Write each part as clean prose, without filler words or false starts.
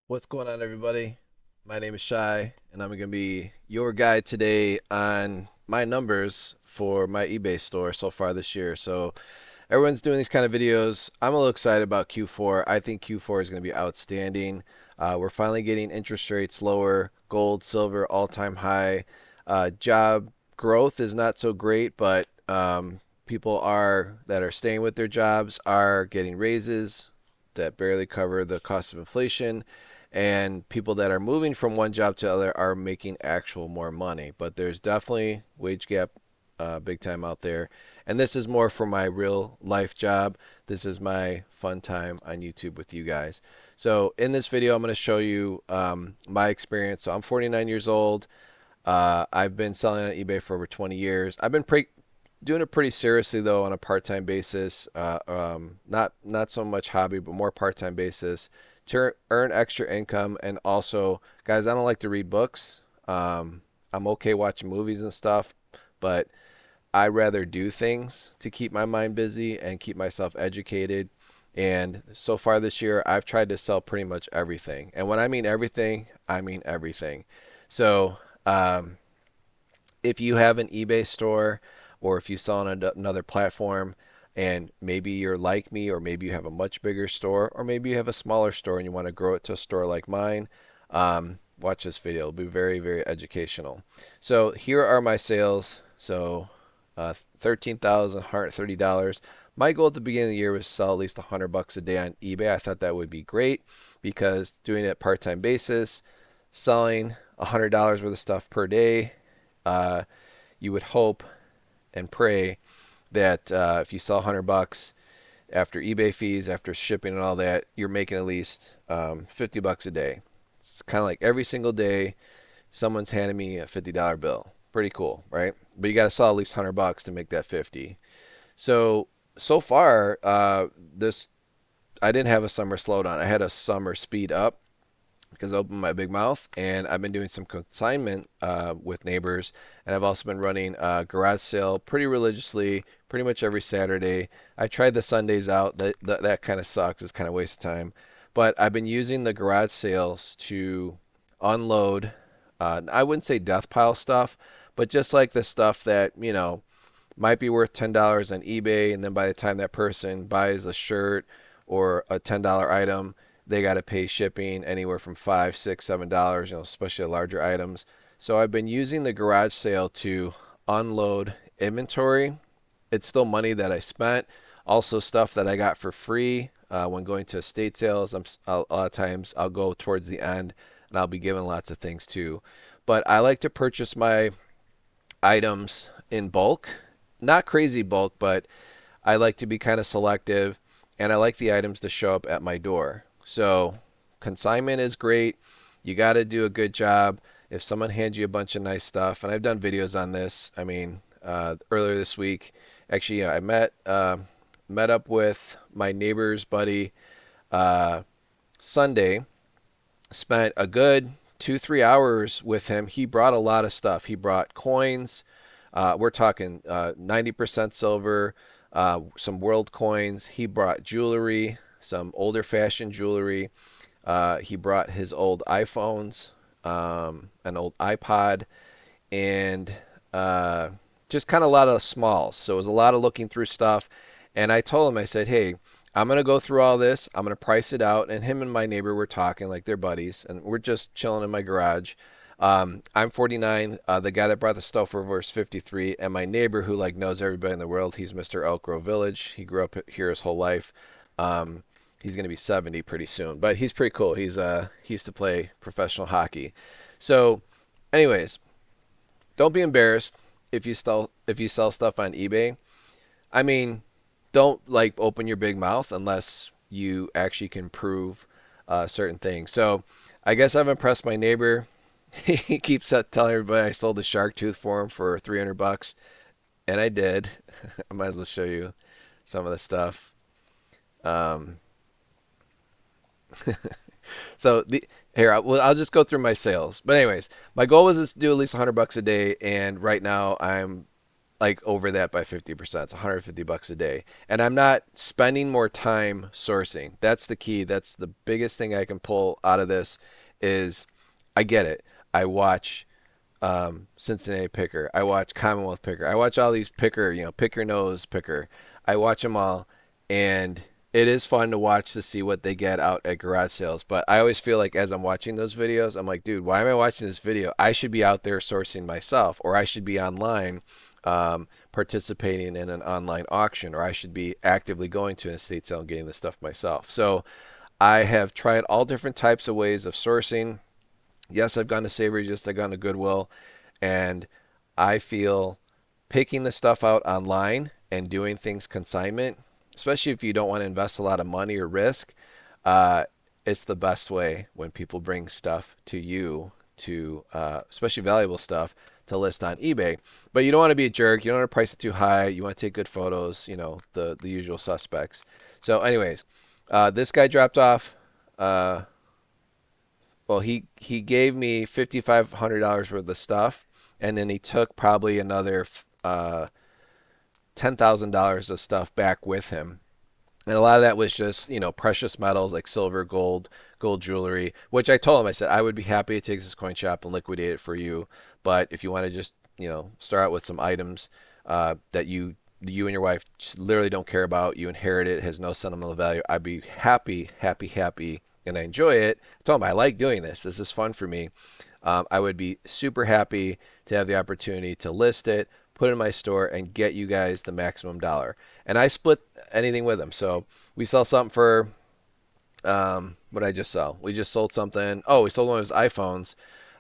What's going on, everybody? My name is Shai, and I'm going to be your guide today on my numbers for my eBay store so far this year. So, everyone's doing these kind of videos. I'm a little excited about Q4. I think Q4 is going to be outstanding. We're finally getting interest rates lower, gold, silver, all-time high. Job growth is not so great, but people that are staying with their jobs are getting raises that barely cover the cost of inflation, and people that are moving from one job to other are making actual more money. But there's definitely wage gap big time out there. And this is more for my real life job. This is my fun time on YouTube with you guys. So in this video, I'm going to show you my experience. So I'm 49 years old. I've been selling on eBay for over 20 years. I've been doing it pretty seriously though on a part-time basis. Not so much hobby, but more part-time basis to earn extra income. And also, guys, I don't like to read books. I'm okay watching movies and stuff, but I rather do things to keep my mind busy and keep myself educated. And so far this year, I've tried to sell pretty much everything. And when I mean everything, I mean everything. So, if you have an eBay store or if you sell on another platform and maybe you're like me, or maybe you have a much bigger store, or maybe you have a smaller store and you want to grow it to a store like mine, watch this video. It'll be very, very educational. So here are my sales. So $13,130. My goal at the beginning of the year was to sell at least $100 a day on eBay. I thought that would be great because doing it part-time basis, selling $100 worth of stuff per day, uh, you would hope and pray that if you sell $100 after eBay fees, after shipping and all that, you're making at least $50 a day. It's kind of like every single day someone's handing me a $50 bill. Pretty cool, right? But you got to sell at least $100 to make that 50. So far, this I didn't have a summer slowdown. I had a summer speed up because I opened my big mouth, and I've been doing some consignment with neighbors, and I've also been running a garage sale pretty religiously, pretty much every Saturday. I tried the Sundays out. That kind of sucked. It was kind of a waste of time. But I've been using the garage sales to unload. I wouldn't say death pile stuff, but just like the stuff that might be worth $10 on eBay, and then by the time that person buys a shirt or a $10 item, they got to pay shipping anywhere from $5, $6, $7, especially larger items. So I've been using the garage sale to unload inventory. It's still money that I spent, also stuff that I got for free when going to estate sales. A lot of times I'll go towards the end and I'll be given lots of things too. But I like to purchase my items in bulk, not crazy bulk, but I like to be kind of selective, and I like the items to show up at my door. So consignment is great. You got to do a good job. If someone hands you a bunch of nice stuff, and I've done videos on this. I mean, earlier this week, actually, I met up with my neighbor's buddy Sunday. Spent a good 2, 3 hours with him. He brought a lot of stuff. He brought coins. We're talking 90% silver, some world coins. He brought jewelry, some older fashioned jewelry. He brought his old iPhones, an old iPod, and just kind of a lot of smalls. So it was a lot of looking through stuff. And I told him, I said, hey, I'm going to go through all this. I'm going to price it out. And him and my neighbor were talking like they're buddies, and we're just chilling in my garage. I'm 49. The guy that brought the stuff over is 53, and my neighbor, who like knows everybody in the world, he's Mr. Elk Grove Village. He grew up here his whole life. He's going to be 70 pretty soon, but he's pretty cool. He used to play professional hockey. So, anyways, don't be embarrassed if you sell stuff on eBay. I mean, don't like open your big mouth unless you actually can prove certain things. So, I guess I've impressed my neighbor. He keeps telling everybody I sold the shark tooth for him for $300, and I did. I might as well show you some of the stuff. Um, so here I'll just go through my sales. But anyways, my goal was to do at least $100 a day, and right now I'm like over that by 50%. It's 150 bucks a day. And I'm not spending more time sourcing. That's the key. That's the biggest thing I can pull out of this is I get it. I watch Cincinnati Picker. I watch Commonwealth Picker. I watch all these picker, pick your nose picker. I watch them all, and it is fun to watch to see what they get out at garage sales. But I always feel like as I'm watching those videos, I'm like, dude, why am I watching this video? I should be out there sourcing myself, or I should be online participating in an online auction, or I should be actively going to an estate sale and getting the stuff myself. So I have tried all different types of ways of sourcing. Yes, I've gone to Savory, just I've gone to Goodwill, and I feel picking the stuff out online and doing things consignment, especially if you don't want to invest a lot of money or risk, uh, it's the best way when people bring stuff to you to, especially valuable stuff, to list on eBay. But you don't want to be a jerk. You don't want to price it too high. You want to take good photos. The usual suspects. So, anyways, this guy dropped off. Uh, well, he gave me $5,500 worth of stuff, and then he took probably another $10,000 of stuff back with him. And a lot of that was just, precious metals like silver, gold jewelry, which I told him, I said, I would be happy to take this coin shop and liquidate it for you. But if you want to just, start out with some items that you and your wife just literally don't care about, you inherit it, it has no sentimental value, I'd be happy, happy, happy, and I enjoy it. I told him, I like doing this. This is fun for me. I would be super happy to have the opportunity to list it, put it in my store, and get you guys the maximum dollar. And I split anything with them. So we sell something for what did I just sell? We just sold something. Oh, we sold one of his iPhones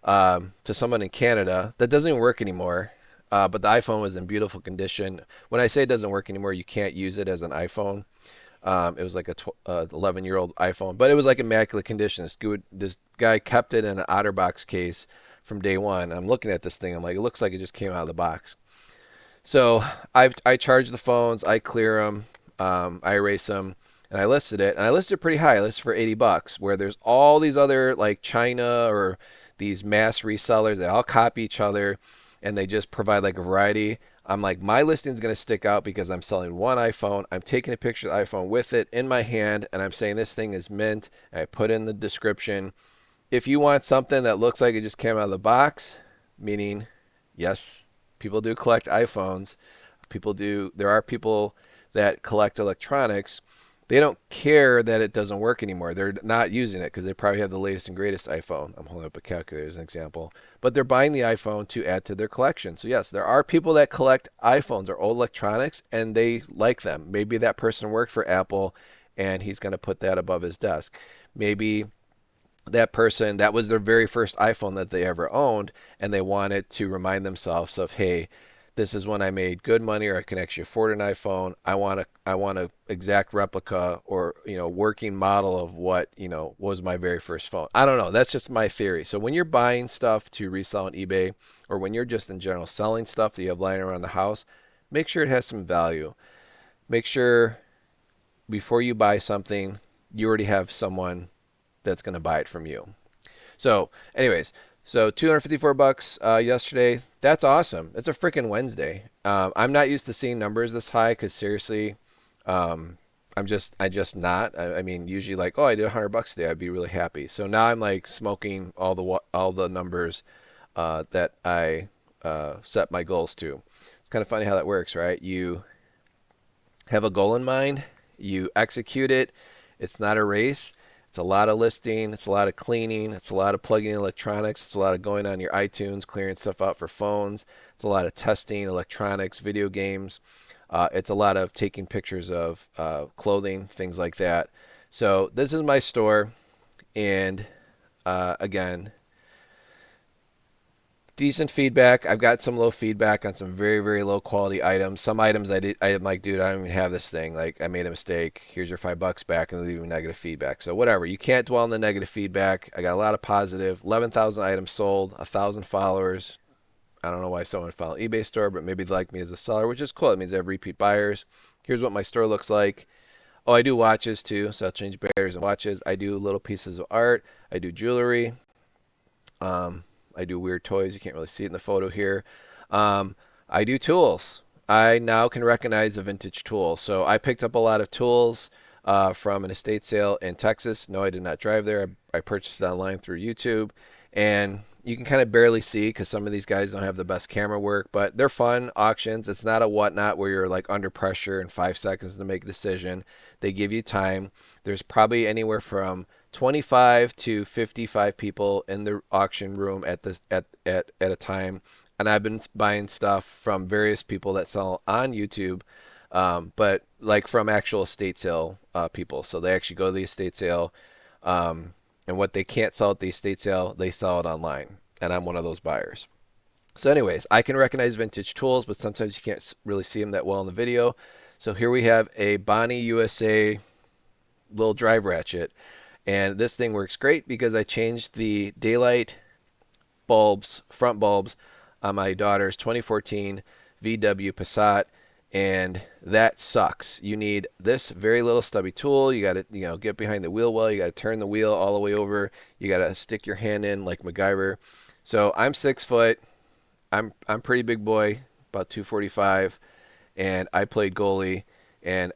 to someone in Canada that doesn't even work anymore. But the iPhone was in beautiful condition. When I say it doesn't work anymore, you can't use it as an iPhone. It was like a 11-year-old iPhone, but it was like immaculate condition. This guy kept it in an OtterBox case from day one. I'm looking at this thing. I'm like, it looks like it just came out of the box. So I charge the phones, I clear them, I erase them, and I listed it. And I listed it pretty high. I listed for 80 bucks, where there's all these other like China or these mass resellers. They all copy each other, and they just provide like a variety. I'm like, my listing is going to stick out because I'm selling one iPhone. I'm taking a picture of the iPhone with it in my hand, and I'm saying this thing is mint. I put in the description. If you want something that looks like it just came out of the box, meaning, yes, people do collect iPhones. There are people that collect electronics. They don't care that it doesn't work anymore. They're not using it because they probably have the latest and greatest iPhone. I'm holding up a calculator as an example. But they're buying the iPhone to add to their collection. So yes, there are people that collect iPhones or old electronics and they like them. Maybe that person worked for Apple and he's going to put that above his desk. Maybe that person, that was their very first iPhone that they ever owned, and they wanted to remind themselves of, hey, this is when I made good money, or I can actually afford an iPhone. I want a exact replica or working model of what was my very first phone. I don't know. That's just my theory. So when you're buying stuff to resell on eBay, or when you're just in general selling stuff that you have lying around the house, make sure it has some value. Make sure before you buy something, you already have someone that's going to buy it from you. So, anyways, so 254 bucks yesterday. That's awesome. It's a freaking Wednesday. I'm not used to seeing numbers this high because seriously, I just not. I mean, usually like, oh, I did 100 bucks today, I'd be really happy. So now I'm like smoking all the numbers that I set my goals to. It's kind of funny how that works, right? You have a goal in mind, you execute it. It's not a race. It's a lot of listing. It's a lot of cleaning. It's a lot of plugging in electronics. It's a lot of going on your iTunes, clearing stuff out for phones. It's a lot of testing electronics, video games. It's a lot of taking pictures of clothing, things like that. So this is my store, and again, decent feedback. I've got some low feedback on some very, very low quality items. Some items I'm like, dude, I don't even have this thing. Like, I made a mistake. Here's your $5 back, and they leave me negative feedback. So whatever. You can't dwell on the negative feedback. I got a lot of positive. 11,000 items sold, 1,000 followers. I don't know why someone would follow an eBay store, but maybe they like me as a seller, which is cool. It means I have repeat buyers. Here's what my store looks like. Oh, I do watches too, so I'll change batteries and watches. I do little pieces of art. I do jewelry. Um, I do weird toys. You can't really see it in the photo here. I do tools. I now can recognize a vintage tool. So I picked up a lot of tools from an estate sale in Texas. No, I did not drive there. I purchased it online through YouTube, and you can kind of barely see because some of these guys don't have the best camera work, but they're fun auctions. It's not a whatnot where you're like under pressure in 5 seconds to make a decision. They give you time. There's probably anywhere from 25 to 55 people in the auction room at a time, and I've been buying stuff from various people that sell on YouTube, but like from actual estate sale people. So they actually go to the estate sale, and what they can't sell at the estate sale, they sell it online, and I'm one of those buyers. So, anyways, I can recognize vintage tools, but sometimes you can't really see them that well in the video. So here we have a Bonnie USA little drive ratchet, and this thing works great because I changed the daylight bulbs, front bulbs, on my daughter's 2014 VW Passat, and that sucks. You need this very little stubby tool. You got to, get behind the wheel well. You got to turn the wheel all the way over. You got to stick your hand in like MacGyver. So I'm 6 foot. I'm pretty big boy, about 245, and I played goalie, and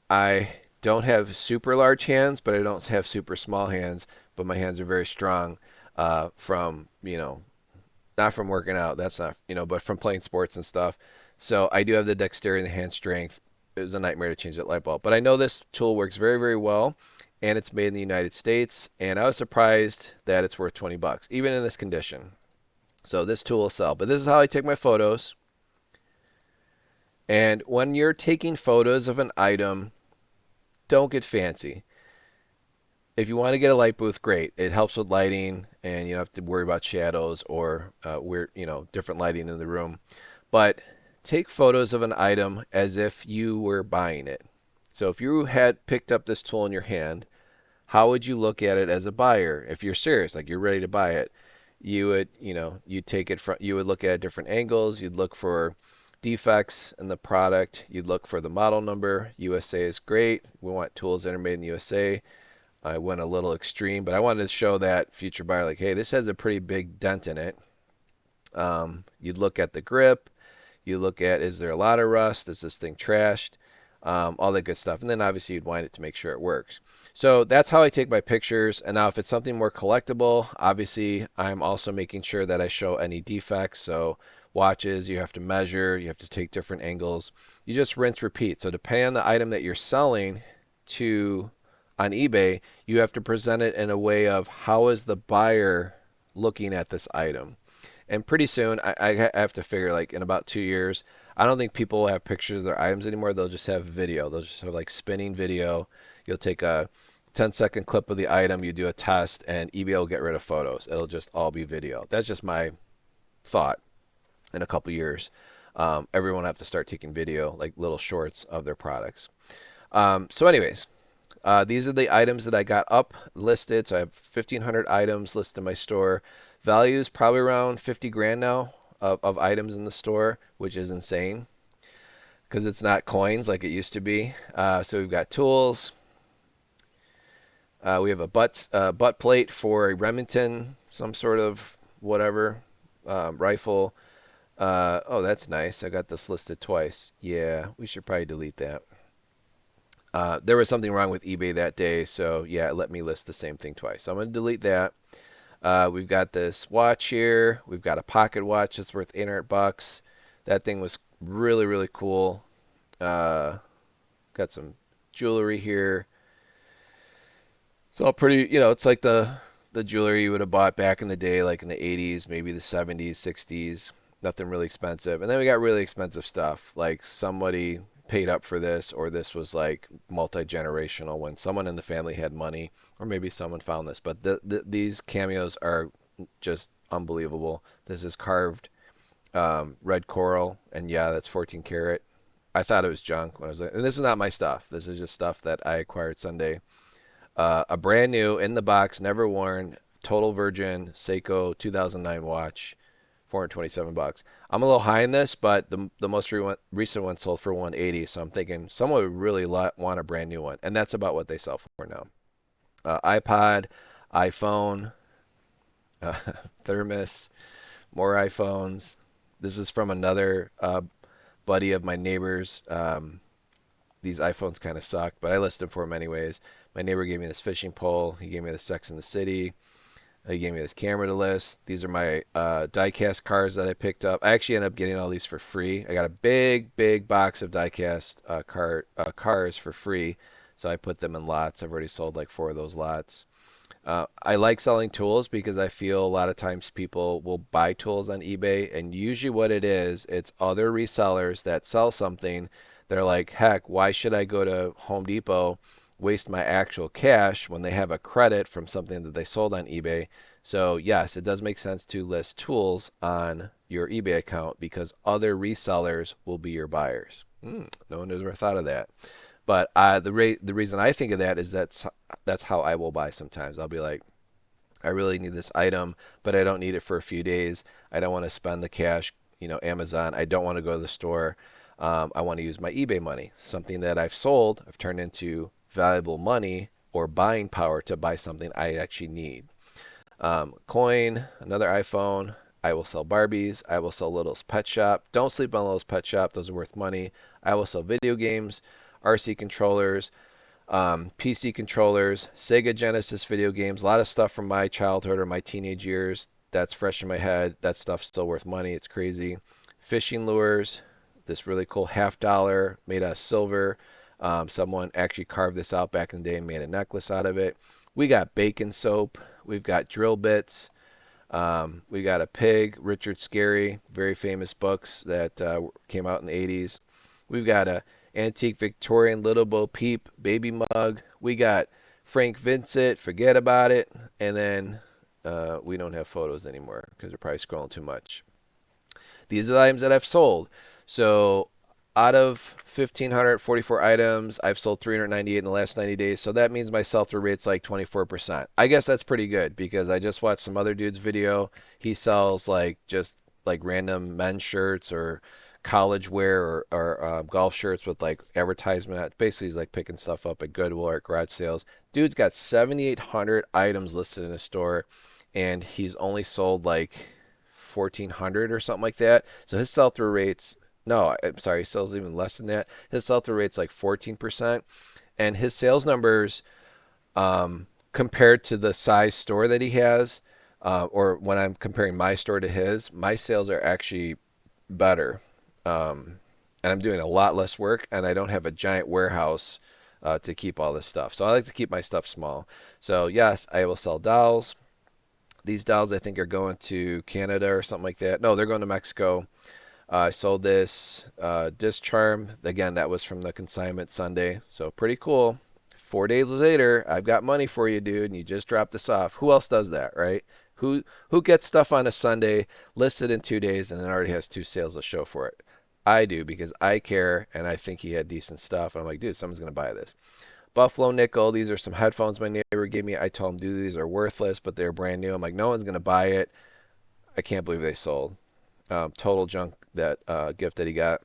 I don't have super large hands, but I don't have super small hands. But my hands are very strong from not from working out. That's not, but from playing sports and stuff. So I do have the dexterity and the hand strength. It was a nightmare to change that light bulb. But I know this tool works very, very well, and it's made in the United States. And I was surprised that it's worth 20 bucks, even in this condition. So this tool will sell. But this is how I take my photos. And when you're taking photos of an item, don't get fancy. If you want to get a light booth, great. It helps with lighting, and you don't have to worry about shadows or different lighting in the room. But take photos of an item as if you were buying it. So if you had picked up this tool in your hand, how would you look at it as a buyer? If you're serious, like you're ready to buy it, you would, you'd take it from, you would look at different angles. You'd look for defects in the product. You'd look for the model number. USA is great. We want tools that are made in the USA. I went a little extreme, but I wanted to show that future buyer, like, hey, this has a pretty big dent in it. You'd look at the grip. You look at, is there a lot of rust? Is this thing trashed? All that good stuff. And then obviously you'd wind it to make sure it works. So that's how I take my pictures. And now if it's something more collectible, obviously I'm also making sure that I show any defects. So watches, you have to measure, you have to take different angles. You just rinse, repeat. So depending on the item that you're selling to on eBay, you have to present it in a way of how is the buyer looking at this item. And pretty soon, I have to figure, like, in about 2 years, I don't think people will have pictures of their items anymore. They'll just have video. They'll just have, like, spinning video. You'll take a 10-second clip of the item, you do a test, and eBay will get rid of photos. It'll just all be video. That's just my thought. In a couple years, everyone will have to start taking video, like little shorts of their products. So anyways, these are the items that I got up listed. So I have 1,500 items listed in my store. Value is probably around 50 grand now of items in the store, which is insane because it's not coins like it used to be. So we've got tools. We have a butt plate for a Remington, some sort of whatever rifle. Oh, that's nice. I got this listed twice. Yeah, we should probably delete that. There was something wrong with eBay that day, so yeah, it let me list the same thing twice. So I'm going to delete that. We've got this watch here. We've got a pocket watch that's worth 800 bucks. That thing was really, really cool. Got some jewelry here. It's all pretty, it's like the jewelry you would have bought back in the day, like in the 80s, maybe the 70s, 60s. Nothing really expensive. And then we got really expensive stuff, like somebody paid up for this, or this was like multi-generational when someone in the family had money, or maybe someone found this. But these cameos are just unbelievable. This is carved red coral, and yeah, that's 14 karat. I thought it was junk when I was like, and this is not my stuff. This is just stuff that I acquired Sunday. A brand new, in the box, never worn, total virgin Seiko 2009 watch, 427 bucks. I'm a little high in this, but the most recent one sold for 180, so I'm thinking someone would really want a brand new one, and that's about what they sell for now. iPod, iPhone, thermos, more iPhones. This is from another buddy of my neighbor's. These iPhones kind of sucked, but I listed them for him anyways. My neighbor gave me this fishing pole. He gave me the Sex in the City. He gave me this camera to list. These are my die-cast cars that I picked up. I actually ended up getting all these for free. I got a big, big box of die-cast cars for free, so I put them in lots. I've already sold like 4 of those lots. I like selling tools because I feel a lot of times people will buy tools on eBay, and usually what it is, it's other resellers that sell something. They're like, heck, why should I go to Home Depot, waste my actual cash when they have a credit from something that they sold on eBay? So yes, it does make sense to list tools on your eBay account because other resellers will be your buyers. No one has ever thought of that. But the reason I think of that is that's how I will buy sometimes. I'll be like, I really need this item, but I don't need it for a few days. I don't want to spend the cash, Amazon. I don't want to go to the store. I want to use my eBay money. Something that I've sold, I've turned into valuable money or buying power to buy something I actually need. Coin, another iPhone. I will sell Barbies. I will sell Little's Pet Shop. Don't sleep on Little's Pet Shop. Those are worth money. I will sell video games, RC controllers, PC controllers, Sega Genesis video games, a lot of stuff from my childhood or my teenage years that's fresh in my head. That stuff's still worth money. It's crazy. Fishing lures, this really cool $50 made out of silver. Someone actually carved this out back in the day and made a necklace out of it. We got bacon soap. We've got drill bits. We got a pig, Richard Scarry, very famous books that came out in the 80s. We've got a antique Victorian Little Bo Peep baby mug. We got Frank Vincent, forget about it. And then we don't have photos anymore because they're probably scrolling too much. These are the items that I've sold. So out of 1,544 items, I've sold 398 in the last 90 days. So that means my sell-through rate's like 24%. I guess that's pretty good because I just watched some other dude's video. He sells like just like random men's shirts or college wear or golf shirts with like advertisement. Basically, he's like picking stuff up at Goodwill or at garage sales. Dude's got 7,800 items listed in his store, and he's only sold like 1,400 or something like that. So his sell-through rates, no, I'm sorry, he sells even less than that. His sell-through rate's like 14%, and his sales numbers compared to the size store that he has, or when I'm comparing my store to his, my sales are actually better. And I'm doing a lot less work, and I don't have a giant warehouse to keep all this stuff. So I like to keep my stuff small. So yes, I will sell dolls. These dolls I think are going to Canada or something like that. No, they're going to Mexico. I sold this disc charm. Again, that was from the consignment Sunday. So pretty cool. 4 days later, I've got money for you, dude, and you just dropped this off. Who else does that, right? Who gets stuff on a Sunday, lists it in 2 days, and then already has 2 sales to show for it? I do because I care, and I think he had decent stuff. And I'm like, dude, someone's going to buy this. Buffalo Nickel, these are some headphones my neighbor gave me. I told him, dude, these are worthless, but they're brand new. I'm like, no one's going to buy it. I can't believe they sold. Total junk, that gift that he got.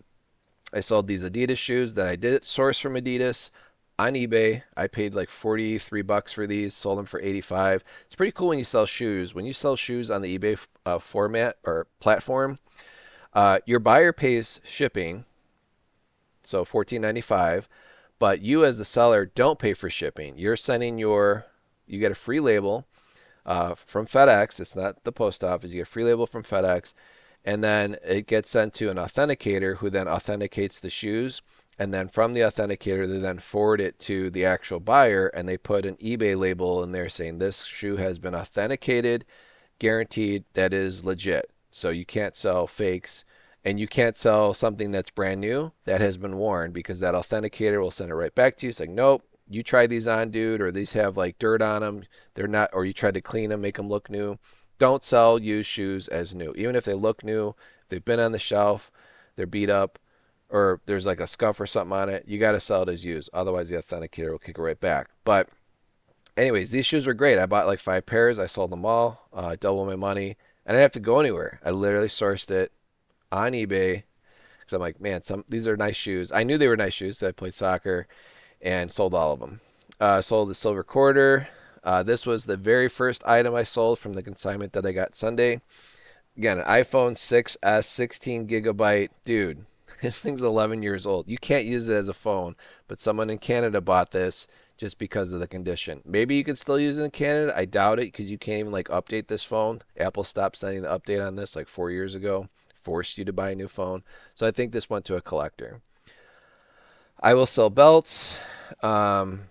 I sold these Adidas shoes that I did source from Adidas on eBay. I paid like $43 for these, sold them for 85. It's pretty cool when you sell shoes. When you sell shoes on the eBay format or platform, your buyer pays shipping, so $14.95, but you as the seller don't pay for shipping. You get a free label from FedEx. It's not the post office. You get a free label from FedEx, and then it gets sent to an authenticator who then authenticates the shoes. And then from the authenticator, they then forward it to the actual buyer, and they put an eBay label in there saying this shoe has been authenticated, guaranteed, that is legit. So you can't sell fakes, and you can't sell something that's brand new that has been worn because that authenticator will send it right back to you saying, nope, you tried these on, dude, or these have like dirt on them. They're not, or you tried to clean them, make them look new. Don't sell used shoes as new. Even if they look new, if they've been on the shelf, they're beat up, or there's like a scuff or something on it, you got to sell it as used. Otherwise, the authenticator will kick it right back. But anyways, these shoes were great. I bought like 5 pairs. I sold them all. Double my money. And I didn't have to go anywhere. I literally sourced it on eBay because I'm like, man, these are nice shoes. I knew they were nice shoes. So I played soccer and sold all of them. Sold the silver quarter. This was the very first item I sold from the consignment that I got Sunday. Again, an iPhone 6s 16 gigabyte. Dude, This thing's 11 years old. You can't use it as a phone, but someone in Canada bought this just because of the condition. Maybe you could still use it in Canada. I doubt it because you can't even like update this phone. Apple stopped sending the update on this like 4 years ago, forced you to buy a new phone. So I think this went to a collector. I will sell belts. Um,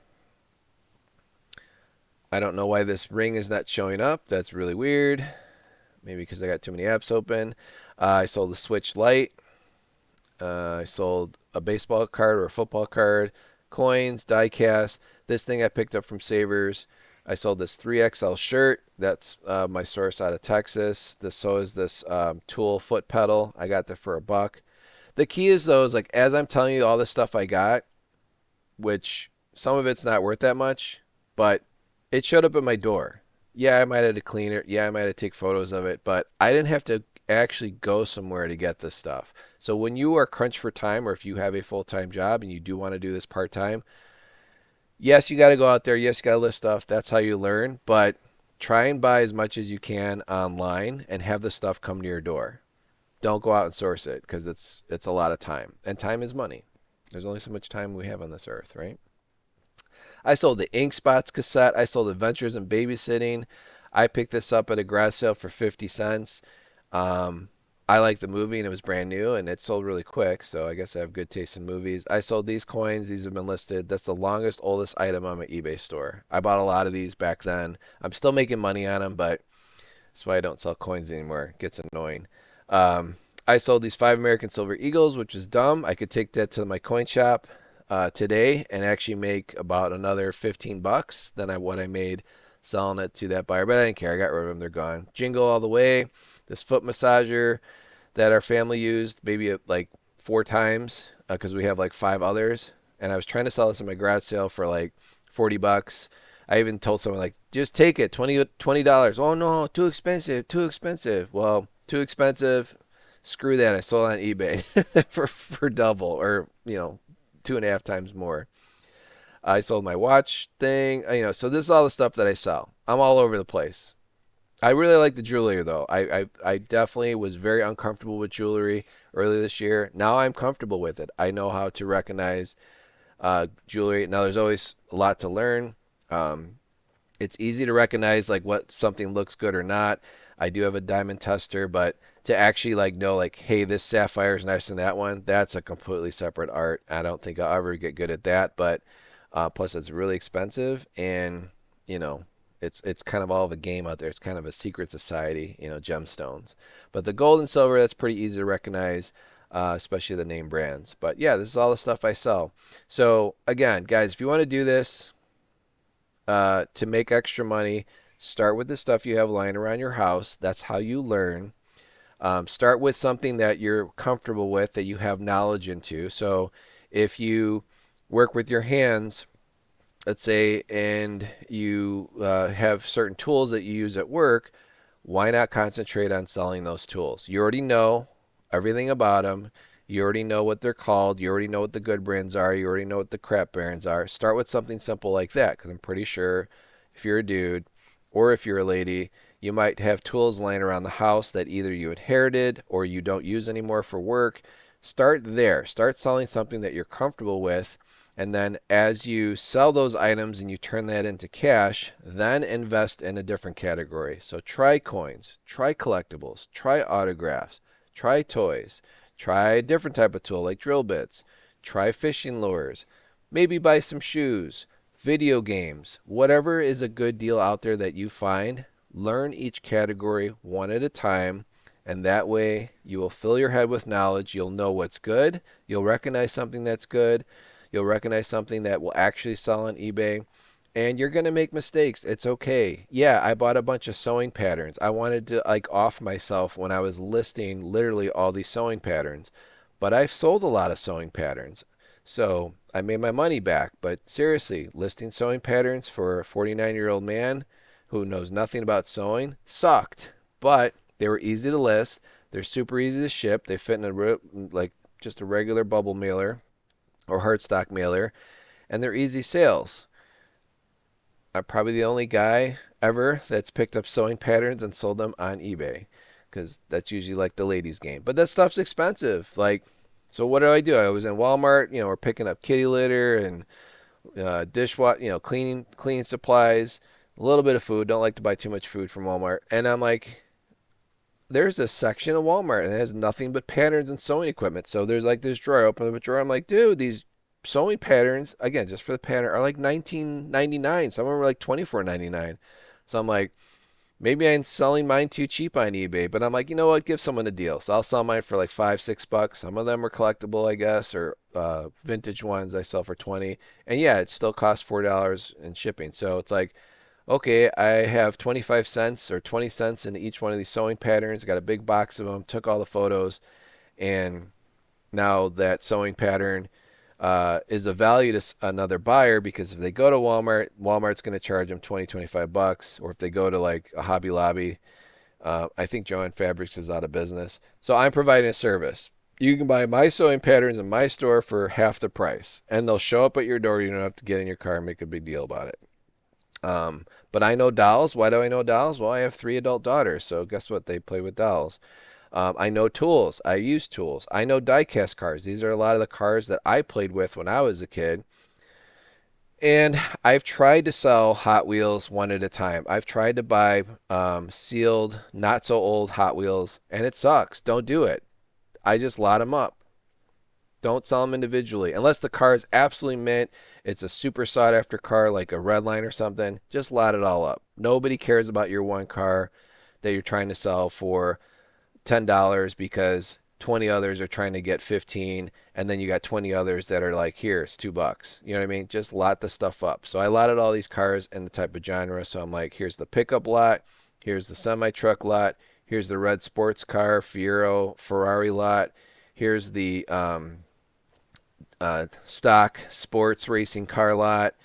I don't know why this ring is not showing up. That's really weird. Maybe because I got too many apps open. I sold the Switch Lite. I sold a baseball card or a football card, coins, die cast. This thing I picked up from Savers. I sold this 3XL shirt. That's my source out of Texas. So is this Tool foot pedal. I got that for $1. The key is though, is like as I'm telling you all this stuff I got, which some of it's not worth that much, but it showed up at my door. Yeah, I might have to clean it. Yeah, I might have to take photos of it, but I didn't have to actually go somewhere to get this stuff. So when you are crunched for time, or if you have a full-time job and you do want to do this part-time, yes, you got to go out there. Yes, you got to list stuff. That's how you learn. But try and buy as much as you can online and have the stuff come to your door. Don't go out and source it because it's a lot of time, and time is money. There's only so much time we have on this earth, right? I sold the Ink Spots cassette. I sold Adventures in Babysitting. I picked this up at a garage sale for 50 cents. Um, I liked the movie and it was brand new and it sold really quick, so I guess I have good taste in movies. I sold these coins. These have been listed. That's the longest, oldest item on my eBay store. I bought a lot of these back then. I'm still making money on them, but that's why I don't sell coins anymore. It gets annoying. Um, I sold these 5 American Silver Eagles, which is dumb. I could take that to my coin shop today and actually make about another $15 than what I made selling it to that buyer. But I didn't care. I got rid of them. They're gone. Jingle all the way. This foot massager that our family used maybe like 4 times because we have like 5 others. And I was trying to sell this in my garage sale for like $40. I even told someone like, just take it, $20. Oh no, too expensive, too expensive. Well, too expensive. Screw that. I sold it on eBay for double or 2.5 times more. I sold my watch thing. So this is all the stuff that I sell. I'm all over the place. I really like the jewelry though. I definitely was very uncomfortable with jewelry earlier this year. Now I'm comfortable with it. I know how to recognize jewelry. Now there's always a lot to learn. Um, it's easy to recognize like what something looks good or not. I do have a diamond tester, but to actually like know like, hey, this sapphire is nicer than that one, that's a completely separate art. I don't think I'll ever get good at that, but plus it's really expensive and you know it's kind of all of a game out there. It's kind of a secret society, gemstones. But the gold and silver, that's pretty easy to recognize, especially the name brands. But yeah, this is all the stuff I sell. So again, guys, if you want to do this, to make extra money, start with the stuff you have lying around your house. That's how you learn. Start with something that you're comfortable with, that you have knowledge into. So if you work with your hands, let's say, and you have certain tools that you use at work, why not concentrate on selling those tools? You already know everything about them. You already know what they're called. You already know what the good brands are. You already know what the crap brands are. Start with something simple like that because I'm pretty sure if you're a dude or if you're a lady, you might have tools laying around the house that either you inherited or you don't use anymore for work. Start there. Start selling something that you're comfortable with. And then as you sell those items and you turn that into cash, then invest in a different category. So try coins, try collectibles, try autographs, try toys. Try a different type of tool like drill bits. Try fishing lures. Maybe buy some shoes, video games, whatever is a good deal out there that you find. Learn each category one at a time, and that way you will fill your head with knowledge. You'll know what's good. You'll recognize something that's good. You'll recognize something that will actually sell on eBay. And you're going to make mistakes. It's okay. Yeah, I bought a bunch of sewing patterns. I wanted to like off myself when I was listing literally all these sewing patterns. But I've sold a lot of sewing patterns. So I made my money back. But seriously, listing sewing patterns for a 49-year-old man who knows nothing about sewing sucked. But they were easy to list. They're super easy to ship. They fit in like just a regular bubble mailer or heartstock mailer. And they're easy sales. I'm probably the only guy ever that's picked up sewing patterns and sold them on eBay because that's usually like the ladies' game. But that stuff's expensive. Like So what do? I was in Walmart, we're picking up kitty litter and dishwash, cleaning supplies, a little bit of food. Don't like to buy too much food from Walmart. And I'm like, there's a section of Walmart and it has nothing but patterns and sewing equipment. So there's like this drawer. I open the drawer. I'm like, dude, these sewing patterns, again, just for the pattern, are like 19.99. Some of them are like 24.99. So I'm like, maybe I'm selling mine too cheap on eBay, but I'm like, you know what? Give someone a deal. So I'll sell mine for like $5, $6. Some of them are collectible, I guess, or vintage ones I sell for 20. And yeah, it still costs $4 in shipping. So it's like, okay, I have 25 cents or 20 cents in each one of these sewing patterns. Got a big box of them. Took all the photos, and now that sewing pattern is of value to another buyer because if they go to Walmart, Walmart's going to charge them 20, $25. Or if they go to like a Hobby Lobby, I think Joann Fabrics is out of business. So I'm providing a service. You can buy my sewing patterns in my store for half the price, and they'll show up at your door. You don't have to get in your car and make a big deal about it. But I know dolls. Why do I know dolls? Well, I have 3 adult daughters, so guess what? They play with dolls. I know tools. I use tools. I know die-cast cars. These are a lot of the cars that I played with when I was a kid. And I've tried to sell Hot Wheels one at a time. I've tried to buy sealed, not so old Hot Wheels, and it sucks. Don't do it. I just lot them up. Don't sell them individually. Unless the car is absolutely mint, it's a super sought after car like a Redline or something, just lot it all up. Nobody cares about your one car that you're trying to sell for $10 because 20 others are trying to get 15, and then you got 20 others that are like, here, it's $2. You know what I mean? Just lot the stuff up. So I lotted all these cars in the type of genre. So I'm like, here's the pickup lot, here's the semi-truck lot, here's the red sports car, Fiero, Ferrari lot, here's the stock sports racing car lot.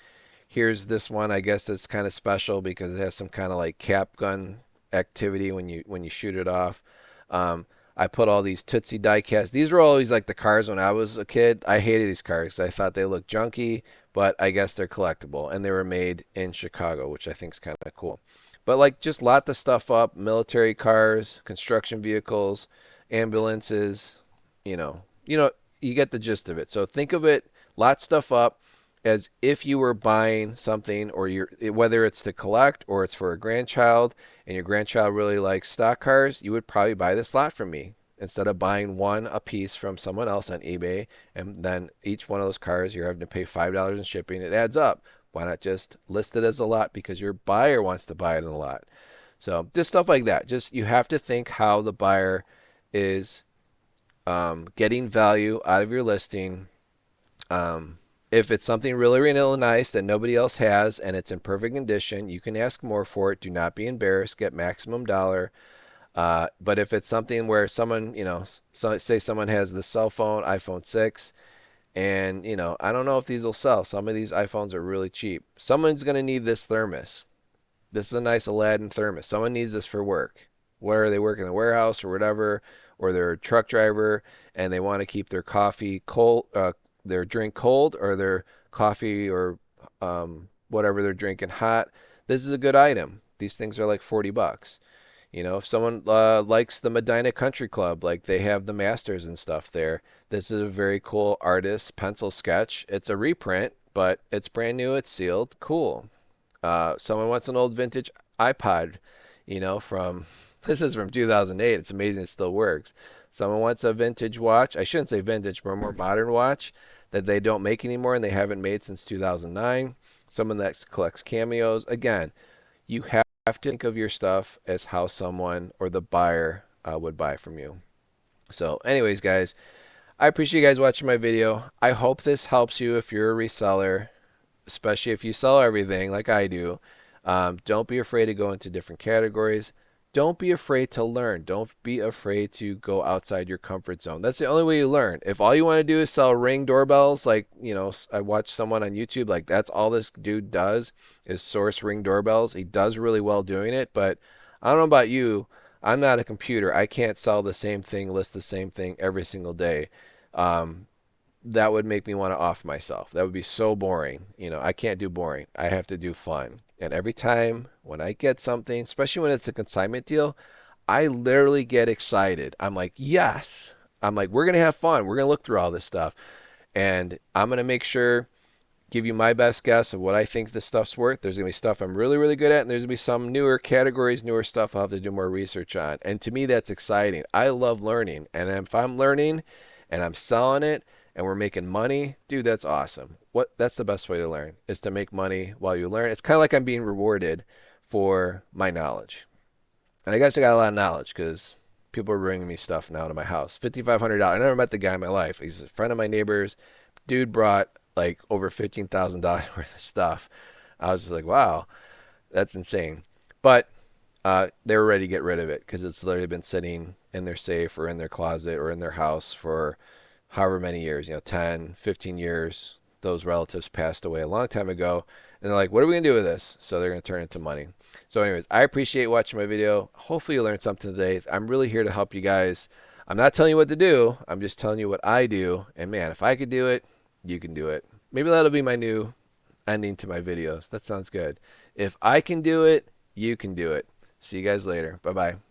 Here's this one. I guess it's kind of special because it has some kind of like cap gun activity when you shoot it off. I put all these Tootsie diecast. These were always like the cars when I was a kid. I hated these cars. I thought they looked junky, but I guess they're collectible and they were made in Chicago, which I think is kind of cool. But like just lot the stuff up, military cars, construction vehicles, ambulances, you know. You get the gist of it. So think of it, lot stuff up as if you were buying something or whether it's to collect or it's for a grandchild and your grandchild really likes stock cars, you would probably buy this lot from me instead of buying one a piece from someone else on eBay, and then each one of those cars you're having to pay $5 in shipping. It adds up. Why not just list it as a lot because your buyer wants to buy it in a lot? So just stuff like that. Just you have to think how the buyer is getting value out of your listing. If it's something really, really nice that nobody else has and it's in perfect condition, you can ask more for it. Do not be embarrassed. Get maximum dollar. But if it's something where someone, say someone has the cell phone, iPhone 6, and, I don't know if these will sell. Some of these iPhones are really cheap. Someone's going to need this thermos. This is a nice Aladdin thermos. Someone needs this for work. Where they work in the warehouse or whatever, or they're a truck driver and they want to keep their coffee cold, their drink cold, or their coffee or whatever they're drinking hot. This is a good item. These things are like $40. If someone likes the Medina Country Club, like they have the Masters and stuff there, this is a very cool artist pencil sketch. It's a reprint, but it's brand new. It's sealed. Cool. Someone wants an old vintage iPod, from this is from 2008. It's amazing it still works. Someone wants a vintage watch. I shouldn't say vintage, but a more modern watch that they don't make anymore and they haven't made since 2009. Someone that collects cameos. Again, you have to think of your stuff as how someone or the buyer would buy from you. So anyways, guys, I appreciate you guys watching my video. I hope this helps you if you're a reseller, especially if you sell everything like I do. Don't be afraid to go into different categories. Don't be afraid to learn. Don't be afraid to go outside your comfort zone. That's the only way you learn. If all you want to do is sell Ring doorbells, like, I watched someone on YouTube, like that's all this dude does is source Ring doorbells. He does really well doing it, but I don't know about you. I'm not a computer. I can't sell the same thing, list the same thing every single day. That would make me want to off myself. That would be so boring. I can't do boring. I have to do fun. And every time when I get something, especially when it's a consignment deal, I literally get excited. I'm like, yes, I'm like, we're gonna have fun. We're gonna look through all this stuff, and I'm gonna make sure give you my best guess of what I think this stuff's worth. There's gonna be stuff I'm really, really good at, and there's gonna be some newer categories, newer stuff I'll have to do more research on. And to me, that's exciting. I love learning, and if I'm learning and I'm selling it and we're making money, dude, that's awesome. That's the best way to learn is to make money while you learn. It's kind of like I'm being rewarded for my knowledge. And I guess I got a lot of knowledge because people are bringing me stuff now to my house. $5,500. I never met the guy in my life. He's a friend of my neighbor's. Dude brought like over $15,000 worth of stuff. I was just like, wow, that's insane. But they were ready to get rid of it because it's literally been sitting in their safe or in their closet or in their house for however many years, 10, 15 years. Those relatives passed away a long time ago. And they're like, what are we going to do with this? So they're going to turn it into money. So anyways, I appreciate watching my video. Hopefully you learned something today. I'm really here to help you guys. I'm not telling you what to do. I'm just telling you what I do. And man, if I could do it, you can do it. Maybe that'll be my new ending to my videos. That sounds good. If I can do it, you can do it. See you guys later. Bye-bye.